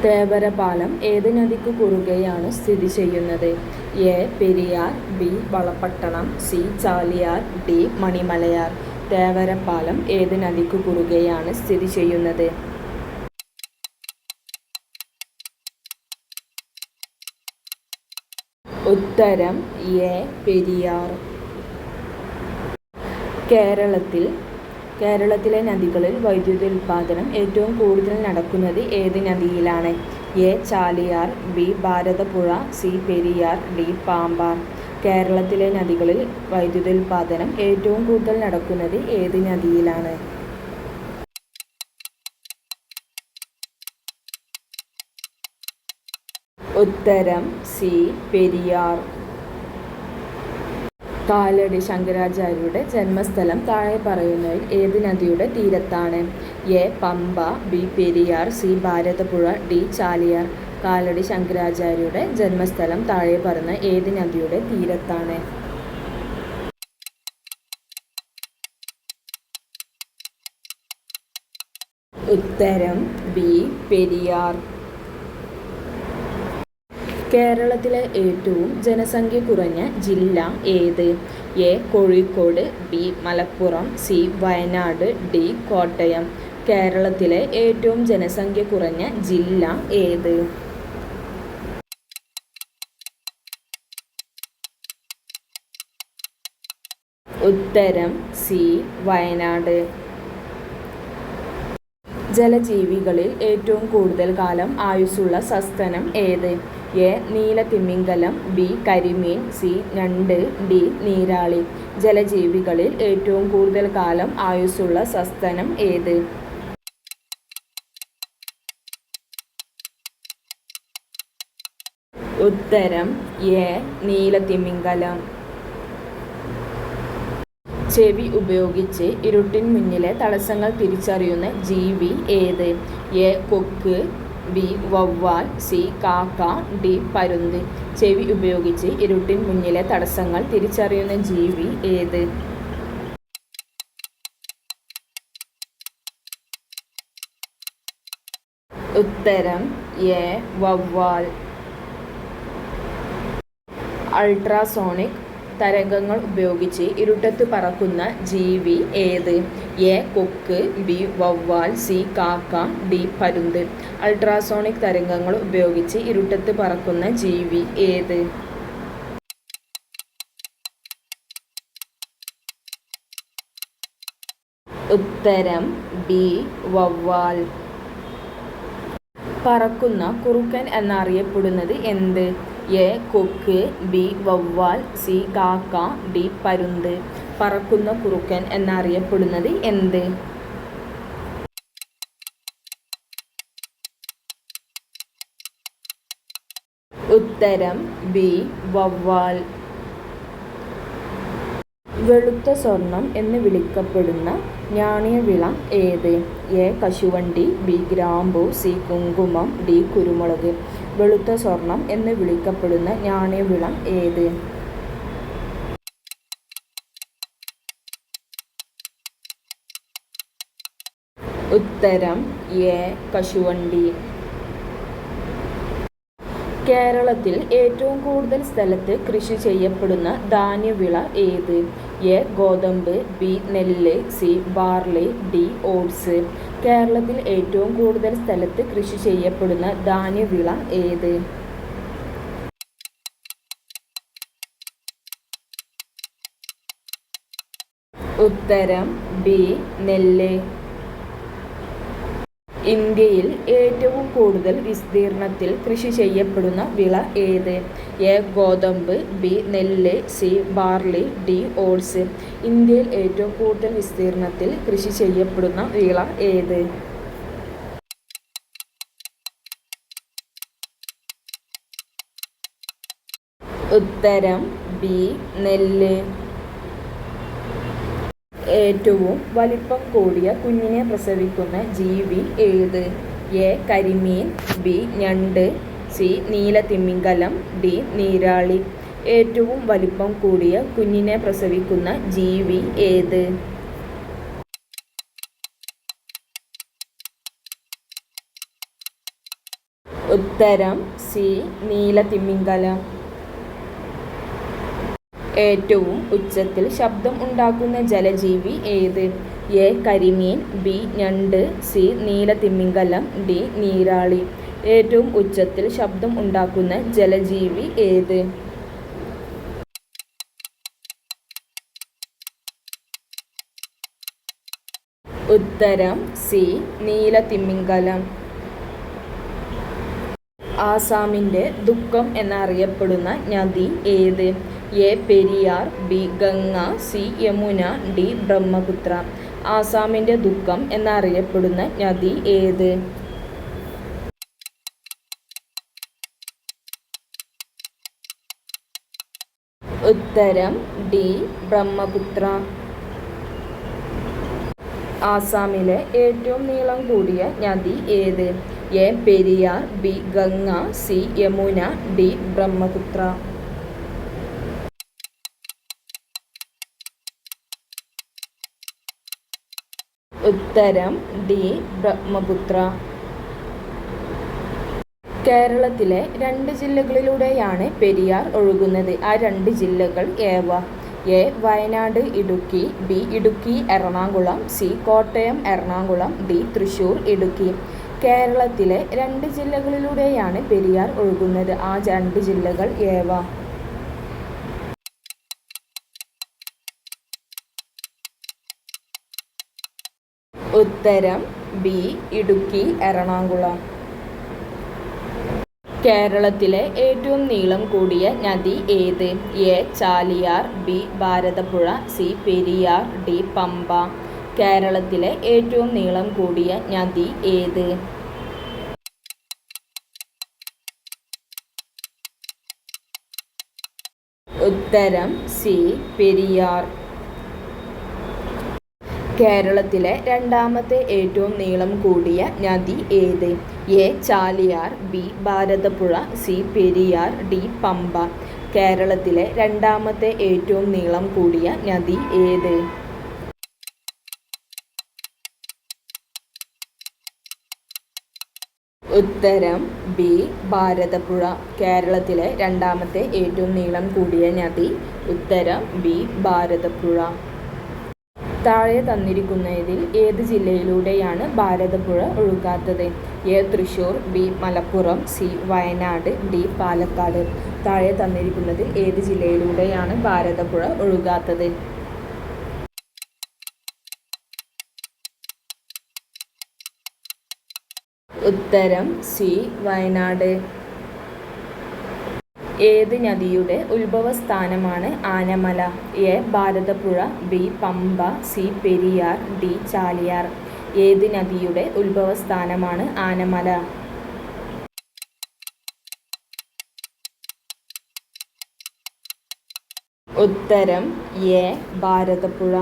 തേവര പാലം ഏത് നദിക്ക് കുറുകെയാണ് സ്ഥിതി ചെയ്യുന്നത്? A. Periyar, B. Valapattanam, C. Chaliyar, D. Manimalayar. Thevara പാലം ഏത് നദിക്ക് കുറുകെയാണ് സ്ഥിതി ചെയ്യുന്നത്? ഉത്തരം എ. പെരിയാർ. കേരളത്തിലെ നദികളിൽ വൈദ്യുതോൽപാദനം ഏറ്റവും കൂടുതൽ നടക്കുന്നത് ഏത് നദിയിലാണ്? A. Chaliyar, B. Bharathapuzha, C. Periyar, D. Pambar. കേരളത്തിലെ നദികളിൽ വൈദ്യുതോൽപാദനം ഏറ്റവും കൂടുതൽ നടക്കുന്നത് ഏത് നദിയിലാണ്? ഉത്തരം സി. പെരിയാർ. കാലടി ശങ്കരാചാര്യരുടെ ജന്മസ്ഥലം താഴെ പറയുന്നവയിൽ ഏത് നദിയുടെ തീരത്താണ്? A. Pamba, B. Periyar, C. Bharathapuzha, D. Chaliyar. Kalady ശങ്കരാചാര്യരുടെ ജന്മസ്ഥലം താഴെ പറയുന്ന ഏത് നദിയുടെ തീരത്താണ്? ഉത്തരം ബി. പെരിയാർ. കേരളത്തിലെ ഏറ്റവും ജനസംഖ്യ കുറഞ്ഞ ജില്ല ഏത്? A. Kozhikode, B. Malappuram, C. Wayanad, D. Kottayam. കേരളത്തിലെ ഏറ്റവും ജനസംഖ്യ കുറഞ്ഞ ജില്ല ഏത്? ഉത്തരം സി. വയനാട്. ജലജീവികളിൽ ഏറ്റവും കൂടുതൽ കാലം ആയുസ്സുള്ള സസ്തനം ഏത്? എ. നീലത്തിമിംഗലം, ബി. കരിമീൻ, സി. ഞണ്ട്, ഡി. നീരാളി. ജലജീവികളിൽ ഏറ്റവും കൂടുതൽ കാലം ആയുസ്സുള്ള സസ്തനം ഏത്? ഉത്തരം എ. നീലത്തിമിംഗലം. ചെവി ഉപയോഗിച്ച് ഇരുട്ടിൻ മുന്നിലെ തടസ്സങ്ങൾ തിരിച്ചറിയുന്ന ജീവി ഏത്? എ. കൊക്ക്, ബി. വവ്വാൽ, സി. കാക്ക, ഡി. പരുന്ത്. ചെവി ഉപയോഗിച്ച് ഇരുട്ടിൻ മുന്നിലെ തടസ്സങ്ങൾ തിരിച്ചറിയുന്ന ജീവി ഏത്? ഉത്തരം എ. വവ്വാൽ. അൾട്രാസോണിക് തരംഗങ്ങൾ ഉപയോഗിച്ച് ഇരുട്ടത്ത് പറക്കുന്ന ജീവി ഏത്? എ. കൊക്ക്, ബി. വവ്വാൽ, സി. കാക്ക, ഡി. പരുന്ത്. അൾട്രാസോണിക് തരംഗങ്ങൾ ഉപയോഗിച്ച് ഇരുട്ടത്ത് പറക്കുന്ന ജീവി ഏത്? ഉത്തരം ബി. വവ്വാൽ. പറക്കുന്ന കുറുക്കൻ എന്നറിയപ്പെടുന്നത് എന്ത്? എ. കൊക്ക്, ബി. വവ്വാൽ, സി. കാക്ക, ഡി. പരുന്ത്. പറക്കുന്ന കുറുക്കൻ എന്നറിയപ്പെടുന്നത് എന്ത്? ഉത്തരം ബി. വവ്വാൽ. വെളുത്ത സ്വർണം എന്ന് വിളിക്കപ്പെടുന്ന നാണ്യവിള ഏത്? എ. കശുവണ്ടി, ബി. ഗ്രാമ്പു, സി. കുങ്കുമം, ഡി. കുരുമുളക്. വെളുത്ത സ്വർണം എന്ന് വിളിക്കപ്പെടുന്ന നാണ്യവിള ഏത്? ഉത്തരം എ. കശുവണ്ടി. കേരളത്തിൽ ഏറ്റവും കൂടുതൽ സ്ഥലത്ത് കൃഷി ചെയ്യപ്പെടുന്ന ധാന്യവിള ഏത്? എ. ഗോതമ്പ്, ബി. നെല്ല്, സി. Barley, D. ഓട്സ്. കേരളത്തിൽ ഏറ്റവും കൂടുതൽ സ്ഥലത്ത് കൃഷി ചെയ്യപ്പെടുന്ന ധാന്യവിള ഏത്? ഉത്തരം ബി. നെല്ല്. ഇന്ത്യയിൽ ഏറ്റവും കൂടുതൽ വിസ്തീർണത്തിൽ കൃഷി ചെയ്യപ്പെടുന്ന വിള ഏത്? എ. ഗോതമ്പ്, ബി. നെല്ല്, സി. Barley, D. ഓട്സ്. ഇന്ത്യയിൽ ഏറ്റവും കൂടുതൽ വിസ്തീർണത്തിൽ കൃഷി ചെയ്യപ്പെടുന്ന വിള ഏത്? ഉത്തരം ബി. നെല്ല്. ഏറ്റവും വലിപ്പം കൂടിയ കുഞ്ഞിനെ പ്രസവിക്കുന്ന ജീവി ഏത്? എ. കരിമീൻ, ബി. ഞണ്ട്, സി. നീലത്തിമിംഗലം, ഡി. നീരാളി. ഏറ്റവും വലിപ്പം കൂടിയ കുഞ്ഞിനെ പ്രസവിക്കുന്ന ജീവി ഏത്? ഉത്തരം സി നീലത്തിമിംഗലം. ഏറ്റവും ഉച്ചത്തിൽ ശബ്ദം ഉണ്ടാക്കുന്ന ജലജീവി ഏത്? എ കരിമീൻ, ബി ഞണ്ട്, സി നീലത്തിമിംഗലം, ഡി നീരാളി. ഏറ്റവും ഉച്ചത്തിൽ ശബ്ദം ഉണ്ടാക്കുന്ന ജലജീവി ഏത്? ഉത്തരം സി നീലത്തിമിംഗലം. ആസാമിൻ്റെ ദുഃഖം എന്നറിയപ്പെടുന്ന നദി ഏത്? A Periyar, B Ganga, C Yamuna, D Brahmaputra. ആസാമിൻ്റെ ദുഃഖം എന്നറിയപ്പെടുന്ന നദി ഏത്? ഉത്തരം ഡി ബ്രഹ്മപുത്ര. ആസാമിലെ ഏറ്റവും നീളം കൂടിയ നദി ഏത്? A Periyar, B Ganga, C Yamuna, D Brahmaputra. ഉത്തരം ഡി ബ്രഹ്മപുത്ര. കേരളത്തിലെ 2 ജില്ലകളിലൂടെയാണ് പെരിയാർ ഒഴുകുന്നത്. ആ 2 ജില്ലകൾ ഏവ? A Wayanad Idukki, B Idukki Ernakulam, C Kottayam Ernakulam, D Thrissur Idukki. കേരളത്തിലെ 2 ജില്ലകളിലൂടെയാണ് പെരിയാർ ഒഴുകുന്നത്. ആ 2 ജില്ലകൾ ഏവ? ഉത്തരം ബി ഇടുക്കി എറണാകുളം. കേരളത്തിലെ ഏറ്റവും നീളം കൂടിയ നദി ഏത്? A Chaliyar, B Bharathapuzha, C Periyar, D Pamba. കേരളത്തിലെ ഏറ്റവും നീളം കൂടിയ നദി ഏത്? ഉത്തരം സി പെരിയാർ. കേരളത്തിലെ 2ാമത്തെ ഏറ്റവും നീളം കൂടിയ നദി ഏത്? A Chaliyar, B Bharathapuzha, C Periyar, D Pamba. കേരളത്തിലെ 2ാമത്തെ ഏറ്റവും നീളം കൂടിയ നദി ഏത്? ഉത്തരം ബി ഭാരതപ്പുഴ. കേരളത്തിലെ 2ാമത്തെ ഏറ്റവും നീളം കൂടിയ നദി. ഉത്തരം ബി ഭാരതപ്പുഴ. താഴെ തന്നിരിക്കുന്നതിൽ ഏത് ജില്ലയിലൂടെയാണ് ഭാരതപ്പുഴ ഒഴുകാത്തത്? A Thrissur, B Malappuram, C Wayanad, D Palakkad. താഴെ തന്നിരിക്കുന്നതിൽ ഏത് ജില്ലയിലൂടെയാണ് ഭാരതപ്പുഴ ഒഴുകാത്തത്? ഉത്തരം സി വയനാട്. ഏത് നദിയുടെ ഉത്ഭവസ്ഥാനമാണ് Anamala? A Bharathapuzha, B Pamba, C Periyar, D Chaliyar. ഏത് നദിയുടെ ഉത്ഭവസ്ഥാനമാണ് ആനമല? ഉത്തരം എ ഭാരതപ്പുഴ.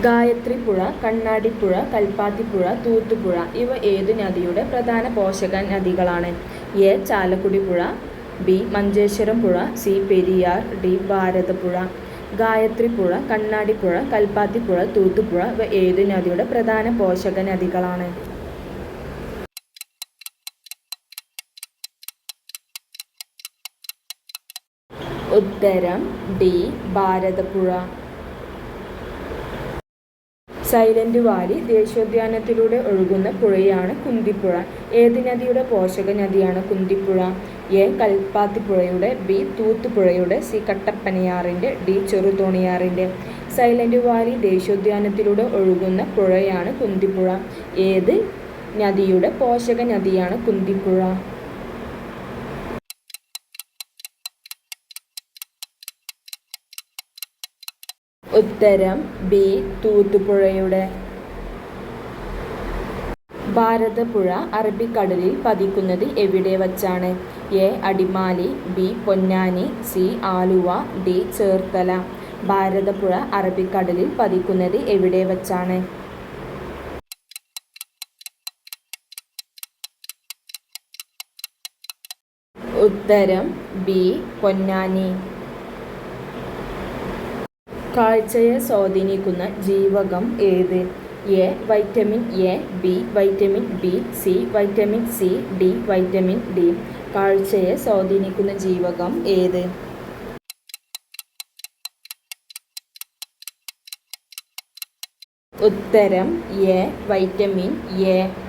ഗായത്രിപ്പുഴ, കണ്ണാടിപ്പുഴ, കൽപ്പാത്തിപ്പുഴ, തൂത്തുപുഴ ഇവ ഏതു നദിയുടെ പ്രധാന പോഷക നദികളാണ്? എ ചാലക്കുടി പുഴ, ബി മഞ്ചേശ്വരം പുഴ, സി പെരിയാർ, ഡി ഭാരതപ്പുഴ. ഗായത്രിപ്പുഴ, കണ്ണാടിപ്പുഴ, കൽപ്പാത്തിപ്പുഴ, തൂത്തുപുഴ ഇവ ഏതു നദിയുടെ പ്രധാന പോഷക നദികളാണ്? ഉത്തരം ഡി ഭാരതപ്പുഴ. സൈലന്റ് വാലി ദേശീയോദ്യാനത്തിലൂടെ ഒഴുകുന്ന പുഴയാണ് കുന്തിപ്പുഴ. ഏത് നദിയുടെ പോഷക നദിയാണ് കുന്തിപ്പുഴ? എ കൽപ്പാത്തിപ്പുഴയുടെ, ബി തൂത്തുപുഴയുടെ, സി കട്ടപ്പനയാറിൻ്റെ, ഡി ചെറുതോണിയാറിൻ്റെ. സൈലന്റ് വാലി ദേശീയോദ്യാനത്തിലൂടെ ഒഴുകുന്ന പുഴയാണ് കുന്തിപ്പുഴ. ഏത് നദിയുടെ പോഷക നദിയാണ് കുന്തിപ്പുഴ? ഉത്തരം ബി തൂത്തുപുഴയുടെ. ഭാരതപ്പുഴ അറബിക്കടലിൽ പതിക്കുന്നത് എവിടെ വച്ചാണ്? A Adimali, B Ponnani, C Aluva, D Cherthala. Bharathapuzha അറബിക്കടലിൽ പതിക്കുന്നത് എവിടെ വച്ചാണ്? ഉത്തരം ബി പൊന്നാനി. കാഴ്ചയെ സ്വാധീനിക്കുന്ന ജീവകം ഏത്? A vitamin A, B vitamin B, C vitamin C, D vitamin D. കാഴ്ചയെ സ്വാധീനിക്കുന്ന ജീവകം ഏത്? ഉത്തരം എ വൈറ്റമിൻ എ.